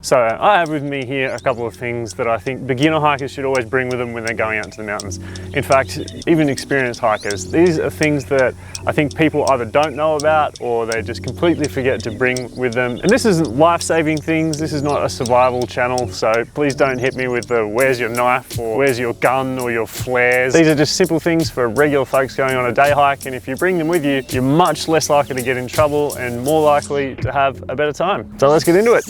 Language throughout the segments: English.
So I have with me here a couple of things that I think beginner hikers should always bring with them when they're going out to the mountains. In fact, even experienced hikers, these are things that I think people either don't know about or they just completely forget to bring with them. And this isn't life-saving things, this is not a survival channel, so please don't hit me with the where's your knife or where's your gun or your flares. These are just simple things for regular folks going on a day hike, and if you bring them with you, you're much less likely to get in trouble and more likely to have a better time. So let's get into it.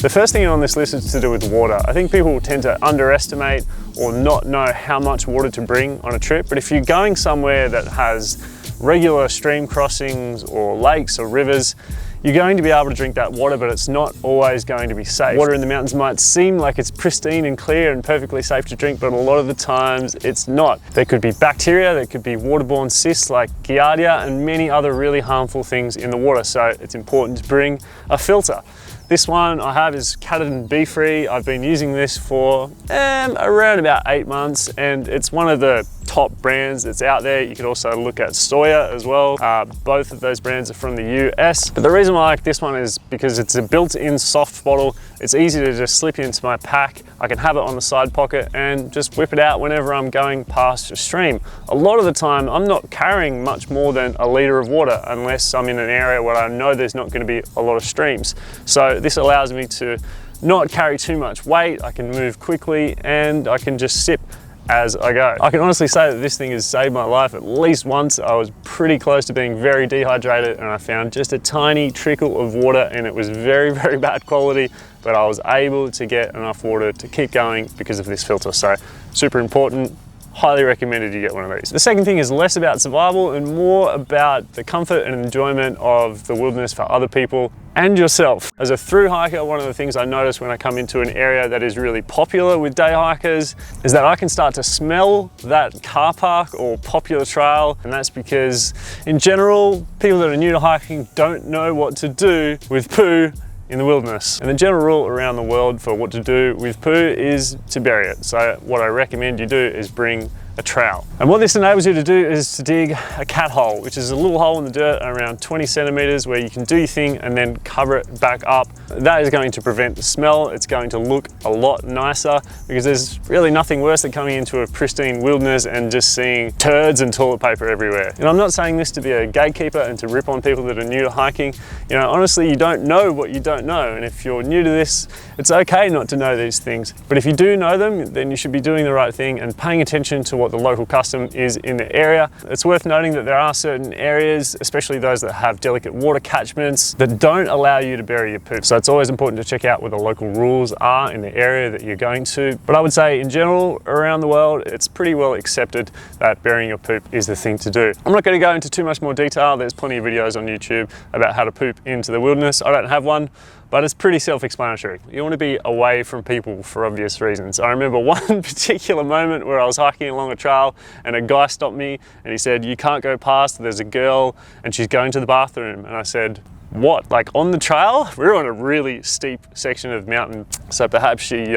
The first thing on this list is to do with water. I think people tend to underestimate or not know how much water to bring on a trip, but if you're going somewhere that has regular stream crossings or lakes or rivers, you're going to be able to drink that water, but it's not always going to be safe. Water in the mountains might seem like it's pristine and clear and perfectly safe to drink, but a lot of the times it's not. There could be bacteria, there could be waterborne cysts like Giardia and many other really harmful things in the water, so it's important to bring a filter. This one I have is Catadin Be-Free. I've been using this for around about 8 months, and it's one of the top brands that's out there. You could also look at Soya as well. Both of those brands are from the US. But the reason I like this one is because it's a built-in soft bottle. It's easy to just slip into my pack. I can have it on the side pocket and just whip it out whenever I'm going past a stream. A lot of the time, I'm not carrying much more than a litre of water unless I'm in an area where I know there's not going to be a lot of streams. So this allows me to not carry too much weight. I can move quickly and I can just sip as I go. I can honestly say that this thing has saved my life at least once. I was pretty close to being very dehydrated and I found just a tiny trickle of water, and it was very, very bad quality, but I was able to get enough water to keep going because of this filter. So super important. Highly recommended you get one of these. The second thing is less about survival and more about the comfort and enjoyment of the wilderness for other people and yourself. As a thru hiker, one of the things I notice when I come into an area that is really popular with day hikers is that I can start to smell that car park or popular trail, and that's because in general, people that are new to hiking don't know what to do with poo in the wilderness. And the general rule around the world for what to do with poo is to bury it. So what I recommend you do is bring a trowel. And what this enables you to do is to dig a cat hole, which is a little hole in the dirt around 20 centimeters where you can do your thing and then cover it back up. That is going to prevent the smell. It's going to look a lot nicer because there's really nothing worse than coming into a pristine wilderness and just seeing turds and toilet paper everywhere. And I'm not saying this to be a gatekeeper and to rip on people that are new to hiking. You know, honestly, you don't know what you don't know. And if you're new to this, it's okay not to know these things. But if you do know them, then you should be doing the right thing and paying attention to what the local custom is in the area. It's worth noting that there are certain areas, especially those that have delicate water catchments, that don't allow you to bury your poop. So it's always important to check out what the local rules are in the area that you're going to. But I would say in general, around the world, it's pretty well accepted that burying your poop is the thing to do. I'm not going to go into too much more detail. There's plenty of videos on YouTube about how to poop into the wilderness. I don't have one, but it's pretty self-explanatory. You want to be away from people for obvious reasons. I remember one particular moment where I was hiking along a trail and a guy stopped me and he said, "You can't go past, there's a girl and she's going to the bathroom." And I said, "What, like on the trail?" We were on a really steep section of mountain, so perhaps she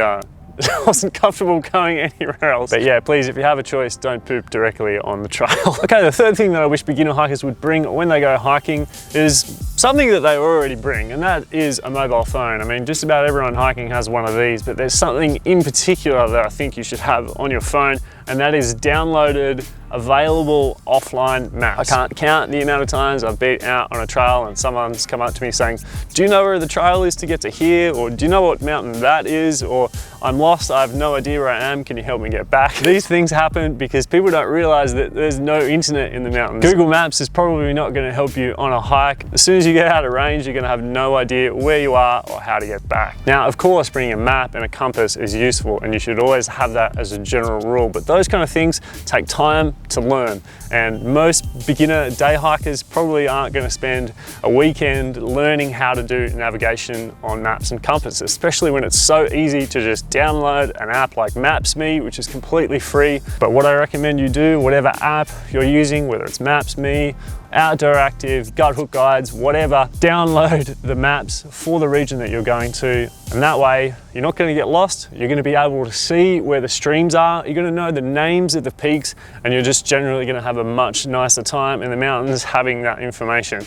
wasn't comfortable going anywhere else. But yeah, please, if you have a choice, don't poop directly on the trail. Okay, the third thing that I wish beginner hikers would bring when they go hiking is something that they already bring, and that is a mobile phone. I mean, just about everyone hiking has one of these, but there's something in particular that I think you should have on your phone, and that is downloaded, available offline maps. I can't count the amount of times I've been out on a trail and someone's come up to me saying, "Do you know where the trail is to get to here?" Or "Do you know what mountain that is?" Or "I'm lost, I have no idea where I am, can you help me get back?" These things happen because people don't realize that there's no internet in the mountains. Google Maps is probably not going to help you on a hike. As soon as you get out of range, you're going to have no idea where you are or how to get back. Now, of course, bringing a map and a compass is useful, and you should always have that as a general rule, but those kind of things take time to learn, and most beginner day hikers probably aren't going to spend a weekend learning how to do navigation on maps and compass, especially when it's so easy to just download an app like Maps.me, which is completely free. But what I recommend you do, whatever app you're using, whether it's Maps.me, Outdoor Active, Gut Hook Guides, whatever, download the maps for the region that you're going to, And that way, you're not gonna get lost. You're gonna be able to see where the streams are. You're gonna know the names of the peaks, and you're just generally gonna have a much nicer time in the mountains having that information.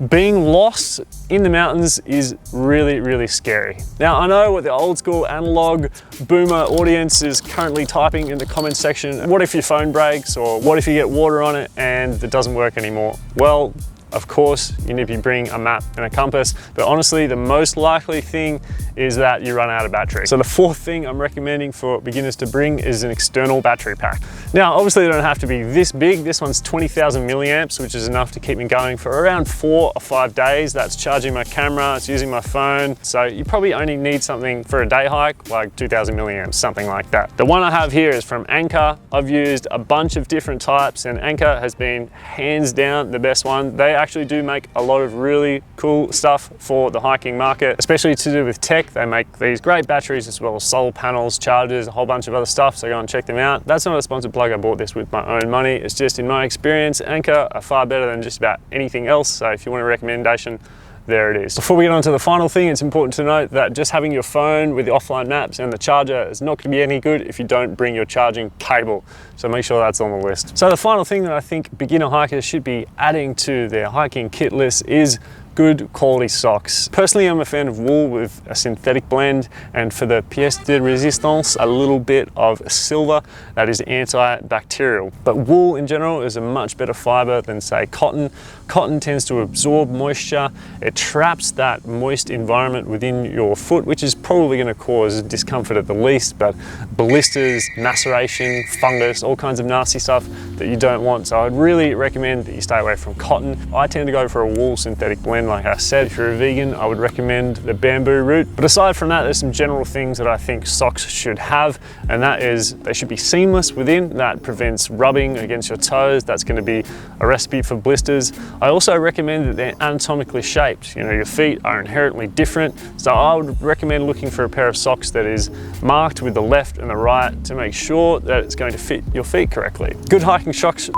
Being lost in the mountains is really, really scary. Now, I know what the old school analog boomer audience is currently typing in the comments section. What if your phone breaks, or what if you get water on it and it doesn't work anymore? Well, of course, you need to bring a map and a compass, but honestly, the most likely thing is that you run out of battery. So the fourth thing I'm recommending for beginners to bring is an external battery pack. Now, obviously they don't have to be this big. This one's 20,000 milliamps, which is enough to keep me going for around 4 or 5 days. That's charging my camera, it's using my phone. So you probably only need something for a day hike, like 2,000 milliamps, something like that. The one I have here is from Anker. I've used a bunch of different types, and Anker has been hands down the best one. They actually do make a lot of really cool stuff for the hiking market, especially to do with tech. They make these great batteries as well as solar panels, chargers, a whole bunch of other stuff, so go and check them out. That's not a sponsored plug, I bought this with my own money. It's just in my experience, Anker are far better than just about anything else, so if you want a recommendation, there it is. Before we get on to the final thing, it's important to note that just having your phone with the offline maps and the charger is not going to be any good if you don't bring your charging cable. So make sure that's on the list. So the final thing that I think beginner hikers should be adding to their hiking kit list is good quality socks. Personally, I'm a fan of wool with a synthetic blend, and for the pièce de résistance, a little bit of silver that is antibacterial. But wool in general is a much better fiber than, say, cotton. Cotton tends to absorb moisture. It traps that moist environment within your foot, which is probably going to cause discomfort at the least, but blisters, maceration, fungus, all kinds of nasty stuff that you don't want. So I'd really recommend that you stay away from cotton. I tend to go for a wool synthetic blend. Like I said, if you're a vegan, I would recommend the bamboo route. But aside from that, there's some general things that I think socks should have, and that is they should be seamless within. That prevents rubbing against your toes. That's going to be a recipe for blisters. I also recommend that they're anatomically shaped. You know, your feet are inherently different, so I would recommend looking for a pair of socks that is marked with the left and the right to make sure that it's going to fit your feet correctly. Good hiking socks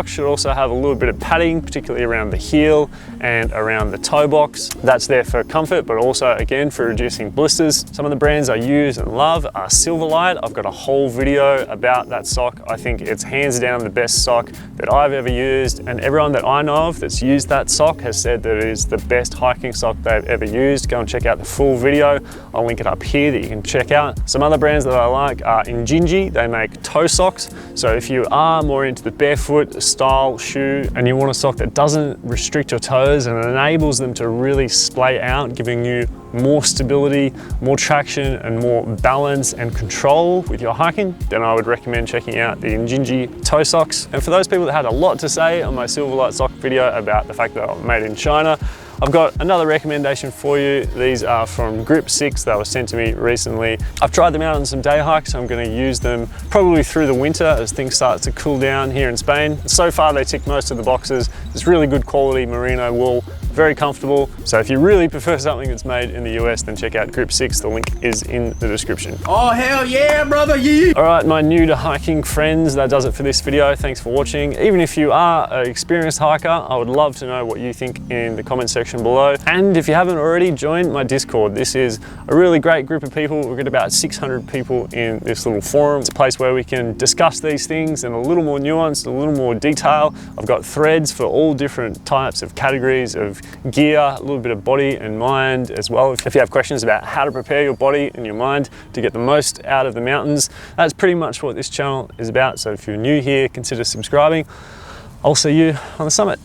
should also have a little bit of padding, particularly around the heel and around the toe box. That's there for comfort, but also again for reducing blisters. Some of the brands I use and love are Silverlight. I've got a whole video about that sock. I think it's hands down the best sock that I've ever used, and everyone that I know of that's used that sock has said that it is the best hiking sock they've ever used. Go and check out the full video. I'll link it up here that you can check out. Some other brands that I like are Injinji. They make toe socks. So if you are more into the barefoot style shoe and you want a sock that doesn't restrict your toes and enables them to really splay out, giving you more stability, more traction, and more balance and control with your hiking, then I would recommend checking out the Injinji toe socks. And for those people that had a lot to say on my Silverlight sock video about the fact that I'm made in China, I've got another recommendation for you. These are from Grip 6. They were sent to me recently. I've tried them out on some day hikes. I'm going to use them probably through the winter as things start to cool down here in Spain. So far, they tick most of the boxes. It's really good quality merino wool, very comfortable. So if you really prefer something that's made in the US, then check out Grip 6. The link is in the description. Oh, hell yeah, brother, yeah! All right, my new to hiking friends, that does it for this video. Thanks for watching. Even if you are an experienced hiker, I would love to know what you think in the comment section below. And if you haven't already, join my Discord. This is a really great group of people. We've got about 600 people in this little forum. It's a place where we can discuss these things in a little more nuance, a little more detail. I've got threads for all different types of categories of gear, a little bit of body and mind as well. If you have questions about how to prepare your body and your mind to get the most out of the mountains, that's pretty much what this channel is about. So if you're new here, consider subscribing. I'll see you on the summit.